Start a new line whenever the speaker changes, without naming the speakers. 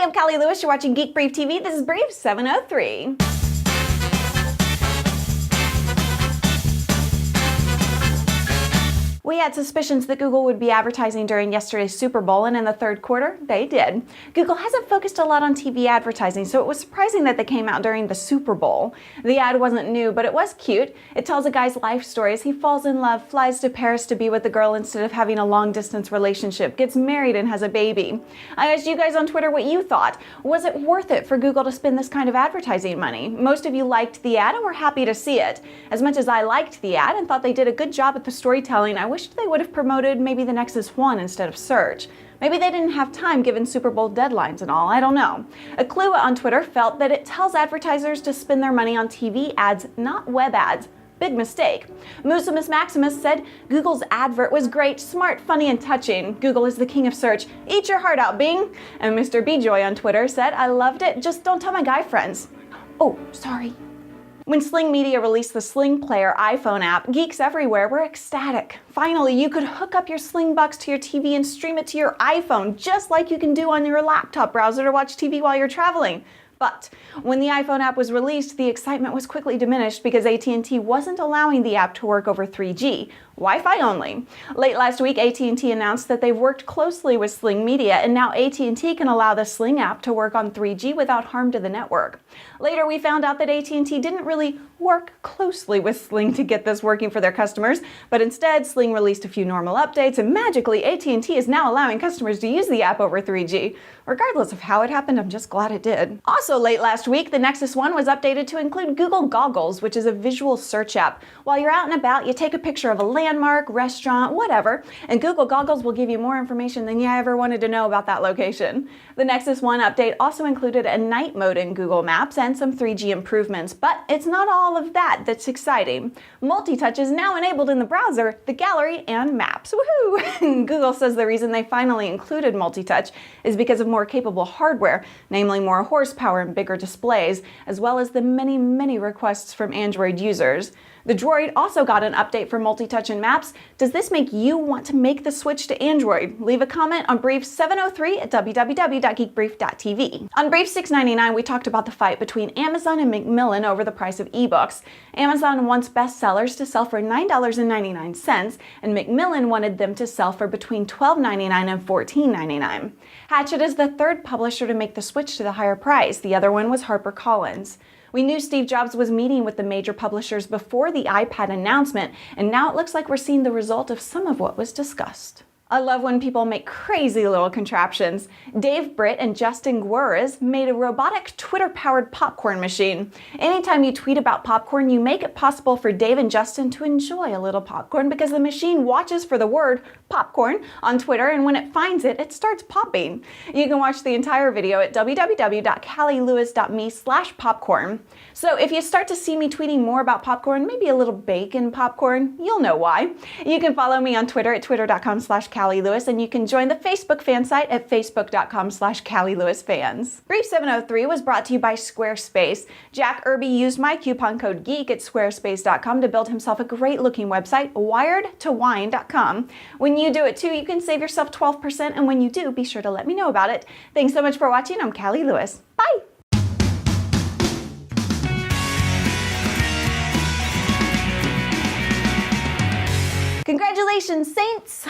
Hey, I'm Callie Lewis. You're watching Geek Brief TV. This is Brief 703. We had suspicions that Google would be advertising during yesterday's Super Bowl, and in the third quarter, they did. Google hasn't focused a lot on TV advertising, so it was surprising that they came out during the Super Bowl. The ad wasn't new, but it was cute. It tells a guy's life story as he falls in love, flies to Paris to be with the girl instead of having a long-distance relationship, gets married, and has a baby. I asked you guys on Twitter what you thought. Was it worth it for Google to spend this kind of advertising money? Most of you liked the ad and were happy to see it. As much as I liked the ad and thought they did a good job at the storytelling, I wished they would have promoted maybe the Nexus 1 instead of Search. Maybe they didn't have time given Super Bowl deadlines and all, I don't know. Aklua on Twitter felt that it tells advertisers to spend their money on TV ads, not web ads. Big mistake. Musimus Maximus said, Google's advert was great, smart, funny, and touching. Google is the king of search. Eat your heart out, Bing. And Mr. Bjoy on Twitter said, I loved it, just don't tell my guy friends. Oh, sorry. When Sling Media released the Sling Player iPhone app, geeks everywhere were ecstatic. Finally, you could hook up your Sling box to your TV and stream it to your iPhone, just like you can do on your laptop browser to watch TV while you're traveling. But when the iPhone app was released, the excitement was quickly diminished because AT&T wasn't allowing the app to work over 3G, Wi-Fi only. Late last week, AT&T announced that they've worked closely with Sling Media, and now AT&T can allow the Sling app to work on 3G without harm to the network. Later, we found out that AT&T didn't really work closely with Sling to get this working for their customers, but instead, Sling released a few normal updates, and magically, AT&T is now allowing customers to use the app over 3G. Regardless of how it happened, I'm just glad it did. Also late last week, the Nexus 1 was updated to include Google Goggles, which is a visual search app. While you're out and about, you take a picture of a landmark, restaurant, whatever, and Google Goggles will give you more information than you ever wanted to know about that location. The Nexus 1 update also included a night mode in Google Maps and some 3G improvements, but it's not all of that that's exciting. Multi-touch is now enabled in the browser, the gallery, and Maps. Woohoo! Google says the reason they finally included multi-touch is because of more capable hardware, namely more horsepower and bigger displays, as well as the many requests from Android users. The Droid also got an update for multi-touch and Maps. Does this make you want to make the switch to Android? Leave a comment on Brief 703 at www.geekbrief.tv. On Brief 699, we talked about the fight between Amazon and Macmillan over the price of ebooks. Amazon wants bestsellers to sell for $9.99, and Macmillan wanted them to sell for between $12.99 and $14.99. Hachette is the third publisher to make the switch to the higher price. The other one was HarperCollins. We knew Steve Jobs was meeting with the major publishers before the iPad announcement, and now it looks like we're seeing the result of some of what was discussed. I love when people make crazy little contraptions. Dave Britt and Justin Guerres made a robotic Twitter-powered popcorn machine. Anytime you tweet about popcorn, you make it possible for Dave and Justin to enjoy a little popcorn because the machine watches for the word popcorn on Twitter, and when it finds it, it starts popping. You can watch the entire video at www.callielewis.me/popcorn. So if you start to see me tweeting more about popcorn, maybe a little bacon popcorn, you'll know why. You can follow me on Twitter at twitter.com/Callie Lewis, and you can join the Facebook fan site at facebook.com/Callie Lewis fans. Brief 703 was brought to you by Squarespace. Jack Irby used my coupon code GEEK at squarespace.com to build himself a great looking website, wiredtowine.com. When you do it too, you can save yourself 12%, and when you do, be sure to let me know about it. Thanks so much for watching. I'm Callie Lewis. Bye! Congratulations, Saints!